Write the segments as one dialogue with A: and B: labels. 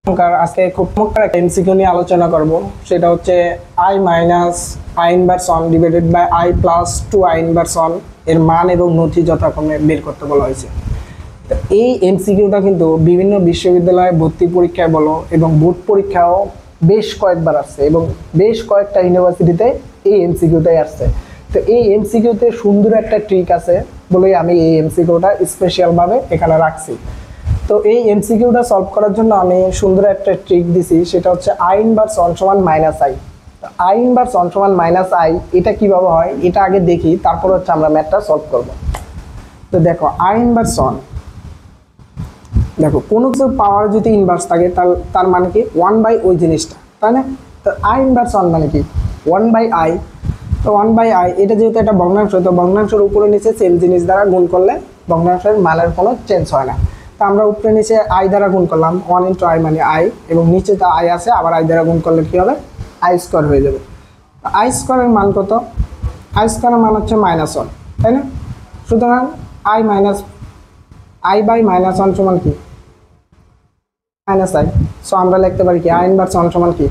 A: আজকে খুব চমৎকার একটা এমসিকিউ নিয়ে আলোচনা করব, সেটা হচ্ছে i minus i inverse 1 divided by i plus 2i inverse 1 এর মান এবং নথি যথাক্রমে বের করতে বলা হয়েছে। তো এই এমসিকিউটা কিন্তু বিভিন্ন বিশ্ববিদ্যালয়ে ভর্তি পরীক্ষায় বলো এবং বোর্ড পরীক্ষাও বেশ কয়েকবার আসছে এবং বেশ কয়েকটা ইউনিভার্সিটিতে এই এমসিকিউটাই আসছে। তো এই এমসিকিউতে সুন্দর একটা ট্রিক আছে বলেই আমি এই এমসিকিউটা স্পেশালভাবে এখানে রাখছি। তো এই এমসিকিউটা সলভ করার জন্য আমি সুন্দর একটা ট্রিক দিছি, সেটা হচ্ছে i ইনভার্স 1 সমান মাইনাস i। তো i ইনভার্স 1 সমান মাইনাস i এটা কিভাবে হয় এটা আগে দেখি, তারপর হচ্ছে আমরা ম্যাথটা সলভ করব। তো দেখো i ইনভার্স 1, দেখো কোনো কিছু পাওয়ার যদি ইনভার্স থাকে তার মানে কি 1 বাই ওই জিনিসটা, তাই না? তো i ইনভার্স 1 মানে কি 1 বাই i। তো 1 বাই i এটা যেহেতু একটা ভগ্নাংশ, তো ভগ্নাংশের উপরে নিচে সেম জিনিস দ্বারা গুণ করলে ভগ্নাংশের মানের কোনো চেঞ্জ হয় না। তো আমরা উপরে নিচে i দ্বারা গুণ করলাম, 1 ইন্টু i মানে i, এবং নিচে তো i আছে, আবার i দ্বারা গুণ করলে কি হবে i স্কোয়ার হয়ে যাবে। i স্কোয়ারের মান কত? i স্কোয়ারের মান হচ্ছে -1, তাই না? সুতরাং i মাইনাস i বাই -1 সমান কি -i। সো আমরা লিখতে পারি কি i ইনভার্স 1 সমান কি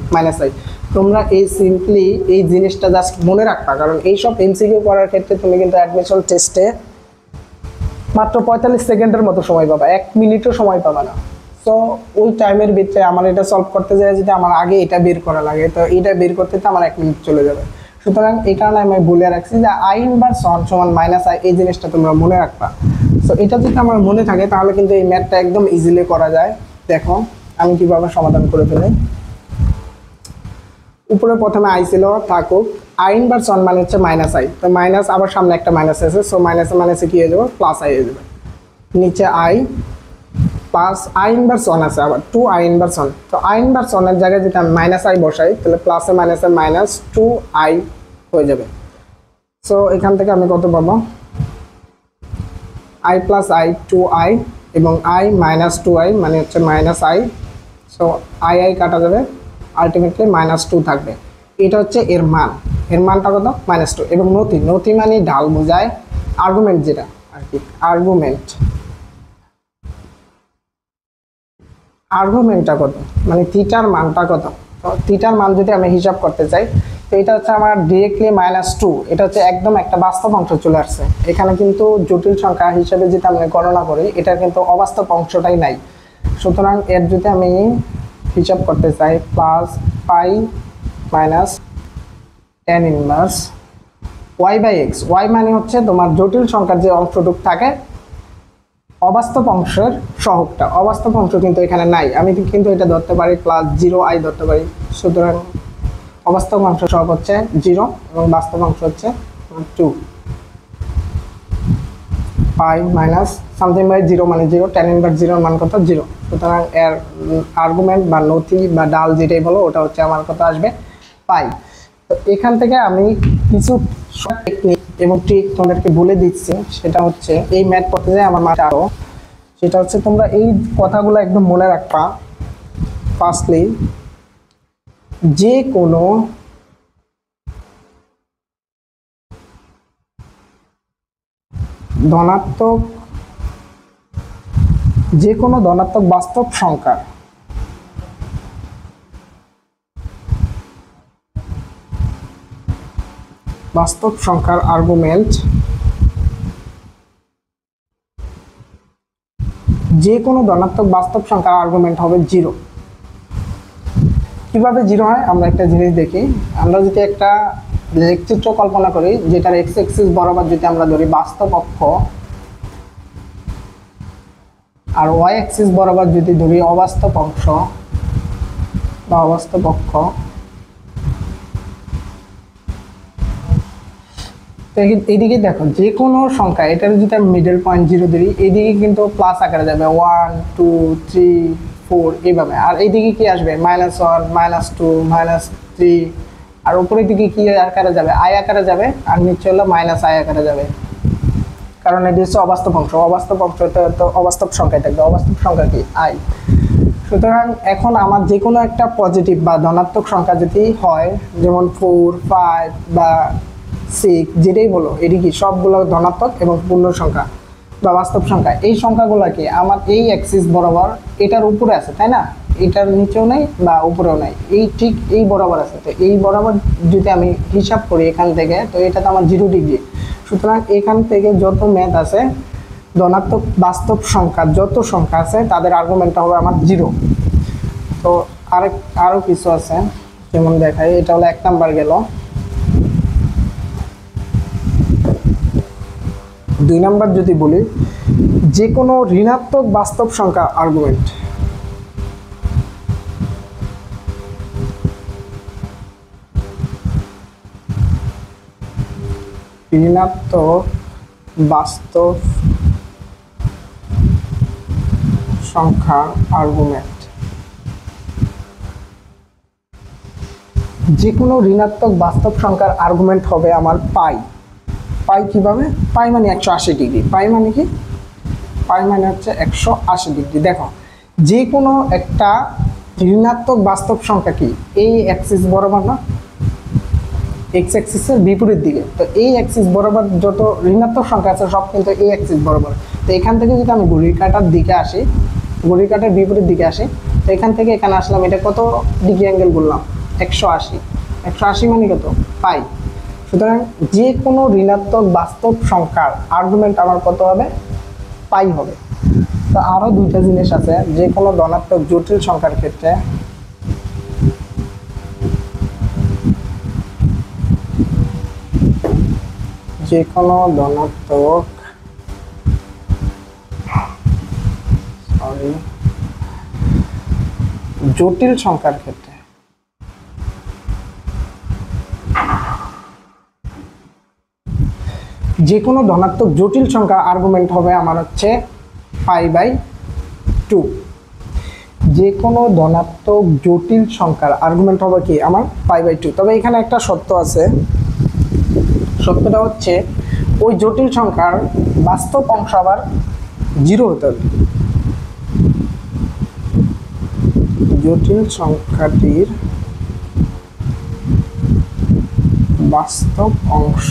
A: -i। তোমরা এই সিম্পলি এই জিনিসটা জাস্ট মনে রাখবা, কারণ এইসব এমসিকিউ করার ক্ষেত্রে তুমি কিন্তু অ্যাডমিশন টেস্টে মাত্র 45 সেকেন্ডের মতো সময় পাবা, 1 মিনিটও সময় পাবা না। সো ওই টাইমের ভিতরে আমার এটা সলভ করতে যায় যদি আমার আগে এটা বের করা লাগে, তো এটা বের করতে তো আমার 1 মিনিট চলে যাবে। সুতরাং এই কারণে আমি বলে রাখছি যে i ইনভার্স 1 সমান -i, এই জিনিসটা তোমরা মনে রাখবা। সো এটা যদি আমার মনে থাকে তাহলে কিন্তু এই ম্যাথটা একদম ইজিলি করা যায়। দেখো আমি কিভাবে সমাধান করে ফেলি। উপরে প্রথমে i ছিল, থাকুক। i ইনভার্স 1 মানে হচ্ছে -i, তো মাইনাস আবার সামনে একটা মাইনাস আছে, সো মাইনাসে কি হয়ে যাবে প্লাস i হয়ে যাবে। নিচে i প্লাস i ইনভার্স 1 আছে, আবার 2i ইনভার্স 1। তো i ইনভার্স 1 এর জায়গায় যদি আমি -i বসাই তাহলে প্লাসে মাইনাসে -2i হয়ে যাবে। সো এখান থেকে আমি কত পাবো? i প্লাস i 2i এবং i মাইনাস 2i মানে হচ্ছে -i। সো i কাটা যাবে, আলটিমেটলি -2 থাকবে। এটা হচ্ছে এর মান, এর মানটা কত? -2। এবং নথি মানে ঢাল বোঝায়, আর্গুমেন্ট যেটা আর কি, আর্গুমেন্টটা কত মানে থিটার মানটা কত। তো থিটার মান যদি আমি হিসাব করতে চাই, তো এটা হচ্ছে আমার ডিরেক্টলি -2, এটা হচ্ছে একদম একটা বাস্তব অংশ চলে আসছে এখানে, কিন্তু জটিল সংখ্যা হিসাবে যেটা আমি গণনা করি এটা কিন্তু অবাস্তব অংশটাই নাই। সুতরাং এর যদি আমি হিসাব করতে চাই plus pi minus tan inverse y by x, y মানে হচ্ছে তোমার জটিল সংখ্যার যে অংশটুক থাকে অবাস্তব অংশের সহগটা, অবাস্তব অংশ কিন্তু এখানে নাই। আমি কিন্তু এটা ধরতে পারি প্লাস 0i ধরতে পারি। সুতরাং অবাস্তব অংশ সহগ হচ্ছে 0 এবং বাস্তব অংশ হচ্ছে 2 পাই মাইনাস সামথিং বাই 0 মানে 0, tan ইনভার্স 0 মান কত? 0। সুতরাং এর আর্গুমেন্ট বা নথি বা ডাল যেটাই বলো ওটা হচ্ছে আমার কত আসবে? পাই। তো এখান থেকে আমি কিছু টেকনিক এবং ট্রিক তোমাদেরকে বলে দিচ্ছি, সেটা হচ্ছে এই ম্যাথ করতে যায় আমার মাথা আরো, সেটা হচ্ছে তোমরা এই কথাগুলো একদম মনে রাখবা। ফার্স্টলি যে কোনো ধনাত্মক বাস্তব সংখ্যার আর্গুমেন্ট, যে কোনো ধনাত্মক বাস্তব সংখ্যার আর্গুমেন্ট হবে 0। কিভাবে 0 হয় আমরা একটা জিনিস দেখি। আমরা যদি একটা লেখচিত্র কল্পনা করি যেটার এক্স অ্যাক্সিস বরাবর যদি আমরা ধরি বাস্তব অক্ষ আর ওয়াই অ্যাক্সিস বরাবর যদি ধরি অবাস্তব অংশ বা অবাস্তব অক্ষ, এইদিকে দেখো যে কোনো সংখ্যা এটার যদি আমি মিডল পয়েন্ট 0 ধরি, এইদিকে কিন্তু প্লাস আকারে যাবে 1 2 3 4 এইভাবে, আর এইদিকে কি আসবে -1 -2 -3, আর উপরের দিকে কি আকারে যাবে? i আকারে যাবে, আর নিচে হলো -i আকারে যাবে, কারণ এটি হচ্ছে অবাস্তব অংশ। অবাস্তব অংশটা তো অবাস্তব সংখ্যায় থাকবে, অবাস্তব সংখ্যা কি i। সুতরাং এখন আমার যে কোনো একটা পজিটিভ বা ধনাত্মক সংখ্যা যদি হয়, যেমন 4 5 বা 6 যেটাই বলো, এটি কি সবগুলো ধনাত্মক এবং পূর্ণ সংখ্যা বা বাস্তব সংখ্যা। এই সংখ্যাগুলোকে আমার এই অ্যাক্সিস বরাবর এটার উপরে আছে, তাই না? এটার নিচেও নাই বা উপরেও নাই, এই ঠিক এই বরাবর আছে। তো এই বরাবর যদি আমি হিসাব করি এখান থেকে, তো এটা তো আমার 0 ডিগ্রি। সুতরাং এখান থেকে যত ম্যাথ আছে ধনাত্মক বাস্তব সংখ্যা যত সংখ্যা আছে তাদের আর্গুমেন্টটা হবে আমার 0। তো আরও কিছু আছে, যেমন দেখাই, এটা হলো 1 নাম্বার গেল। 2 নাম্বার যদি বলি, যে কোনো ঋণাত্মক বাস্তব সংখ্যা আর্গুমেন্ট, ঋণাত্মক বাস্তব সংখ্যার আর্গুমেন্ট, যে কোনো ঋণাত্মক বাস্তব সংখ্যার আর্গুমেন্ট হবে আমার পাই। পাই কিভাবে? পাই মানে 180 ডিগ্রি। পাই মানে কি? পাই মানে হচ্ছে 180 ডিগ্রি। দেখো, যে কোনো একটা ঋণাত্মক বাস্তব সংখ্যা কি এই অ্যাক্সিস বরাবর না, এক্স অ্যাক্সিসের বিপরীত দিকে। তো এই অ্যাক্সিস বরাবর যত ঋণাত্মক সংখ্যা আছে সব কিন্তু এই অ্যাক্সিস বরাবর। তো এখান থেকে যদি আমি ঘড়ির কাঁটার দিকে আসি, ঘড়ির কাঁটার বিপরীত দিকে আসি, তো এখান থেকে এখানে আসলাম, এটা কত ডিগ্রি অ্যাঙ্গেল বললাম? 180। 180 মানে কত? পাই। সুতরাং যে কোনো ঋণাত্মক বাস্তব সংখ্যার আর্গুমেন্ট আমার কত হবে? পাই হবে। তো আরও দুইটা জিনিস আছে, যে কোনো ধনাত্মক জটিল সংখ্যার ক্ষেত্রে, যে কোনো ধনাত্মক জটিল সংখ্যার ক্ষেত্রে যে কোনো ধনাত্মক জটিল সংখ্যা আর্গুমেন্ট হবে আমার হচ্ছে π/2। যে কোনো ধনাত্মক জটিল সংখ্যার আর্গুমেন্ট হবে কি আমার π/2। তবে এখানে একটা সত্য আছে, সত্যটা হচ্ছে ওই জটিল সংখ্যার বাস্তব অংশ আবার 0 হতে হবে। জটিল সংখ্যাটির বাস্তব অংশ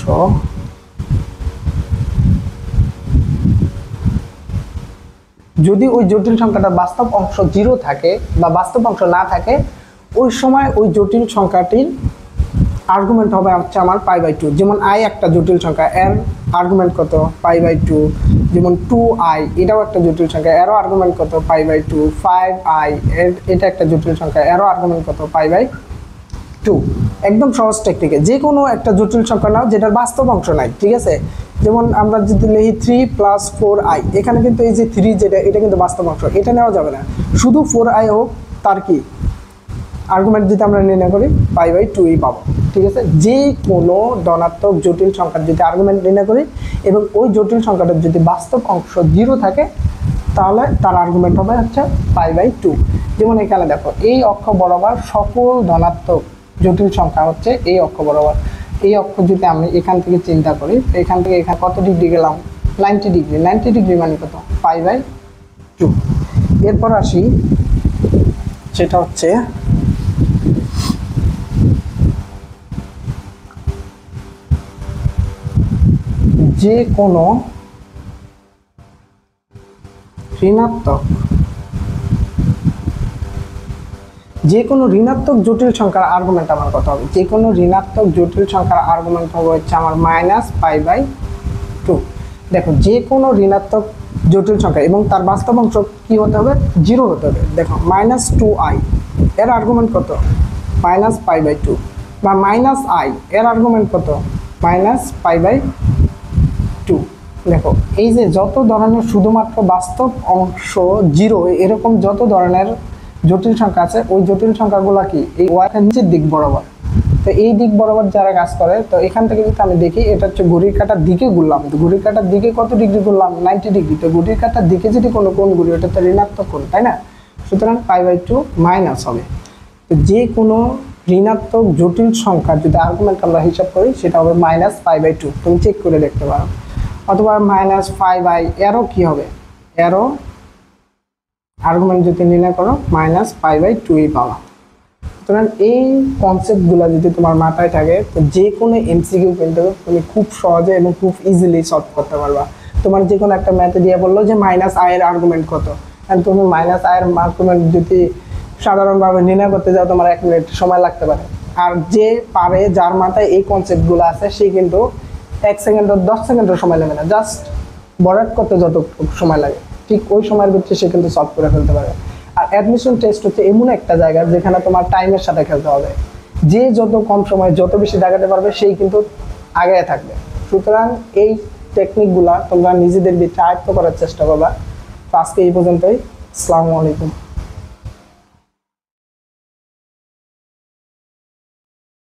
A: যদি ওই জটিল সংখ্যাটার বাস্তব অংশ 0 থাকে বা বাস্তব অংশ না থাকে, ওই সময় ওই জটিল সংখ্যাটির আর্গুমেন্ট হবে হচ্ছে আমার π/2। যেমন i একটা জটিল সংখ্যা, এর আর্গুমেন্ট কত? π/2। যেমন 2i এটাও একটা জটিল সংখ্যা, এরও আর্গুমেন্ট কত? π/2। 5i এটা একটা জটিল সংখ্যা, এরও আর্গুমেন্ট কত? π/2। একদম সহজ টেকনিকে যে কোনো একটা জটিল সংখ্যা নাও যেটার বাস্তব অংশ নাই, ঠিক আছে? যেমন আমরা যদি লিখি 3 + 4i, এখানে কিন্তু এই যে 3 যেটা, এটা কিন্তু বাস্তব অংশ, এটা নেওয়া যাবে না। শুধু 4i হোক, তার কি আর্গুমেন্ট যদি আমরা নির্ণয় করি π/2ই পাবো, ঠিক আছে? যে কোনো ধনাত্মক জটিল সংখ্যার যদি আর্গুমেন্ট নির্ণয় করি এবং ওই জটিল সংখ্যাটার যদি বাস্তব অংশ 0 থাকে, তাহলে তার আর্গুমেন্ট হবে হচ্ছে π/2। যেমন এখানে দেখো, এই অক্ষ বরাবর সকল ধনাত্মক জটিল সংখ্যা হচ্ছে এই অক্ষ বরাবর। এই অক্ষ যদি আমি এখান থেকে চিন্তা করি, এখান থেকে এখানে কত ডিগ্রি গেলাম? 90 ডিগ্রি। 90 ডিগ্রি মানে কত? π/2। এরপর আসি, সেটা হচ্ছে যে কোনো ঋণাত্মক জটিল সংখ্যার আর্গুমেন্ট আমার কত হবে? যে কোনো ঋণাত্মক জটিল সংখ্যার আর্গুমেন্ট হবে হচ্ছে আমার -π/2। দেখো, যে কোনো ঋণাত্মক জটিল সংখ্যা এবং তার বাস্তব অংশ কি হতে হবে? 0 হতে হবে। দেখো, -2i এর আর্গুমেন্ট কত? -π/2। বা -i এর আর্গুমেন্ট কত? -π/2। দেখো, এই যে যত ধরনের শুধুমাত্র বাস্তব অংশ 0 এরকম যত ধরনের জটিল সংখ্যা আছে, ওই জটিল সংখ্যাগুলো কি এই ওয়াইয়ের নিচের দিক বরাবর। তো এই দিক বরাবর যারা কাজ করে, তো এখান থেকে যদি আমি দেখি, এটা হচ্ছে ঘড়ির কাঁটার দিকে ঘুরলাম। তো ঘড়ির কাঁটার দিকে কত ডিগ্রি ঘুরলাম? 90 ডিগ্রি। তো ঘড়ির কাঁটার দিকে যদি কোনো কোণ ঘুরি, ওটা তো ঋণাত্মক কোণ, তাই না? সুতরাং π/2 মাইনাস হবে। তো যে কোনো ঋণাত্মক জটিল সংখ্যার যদি আর্গুমেন্ট আমরা হিসাব করি, সেটা হবে -π/2। তুমি চেক করে দেখতে পারো। অথবা -5i, এরও কি হবে? এরও আর্গুমেন্ট যদি নির্ণয় করো -π/2ই পাওয়া। সুতরাং এই কনসেপ্টগুলো যদি তোমার মাথায় থাকে, তো যে কোনো এমসিকিউ কিন্তু তুমি খুব সহজে এবং খুব ইজিলি সলভ করতে পারবা। তোমার যে কোনো একটা ম্যাথে দিয়ে বললো যে -i এর আর্গুমেন্ট কত, আর তুমি -i এর আর্গুমেন্ট যদি সাধারণভাবে নির্ণয় করতে যাও তোমার 1 মিনিট সময় লাগতে পারে। আর যে পারে, যার মাথায় এই কনসেপ্টগুলো আছে, সে কিন্তু 1 সেকেন্ড 10 সেকেন্ডের সময় লাগে না, জাস্ট বরাদ করতে যতটুকু সময় লাগে ঠিক ওই সময়ের ভিতরে সে কিন্তু সলভ করে ফেলতে পারে। আর অ্যাডমিশন টেস্ট হচ্ছে এমন একটা জায়গা যেখানে তোমার টাইমের সাথে খেলতে হবে। যে যত কম সময়ে যত বেশি দেখাতে পারবে সেই কিন্তু আগে থাকবে। সুতরাং এই টেকনিকগুলা তোমরা নিজেদের ভিতরে আয়ত্ত করার চেষ্টা করবা। তো আজকে এই পর্যন্তই। আসসালামু আলাইকুম।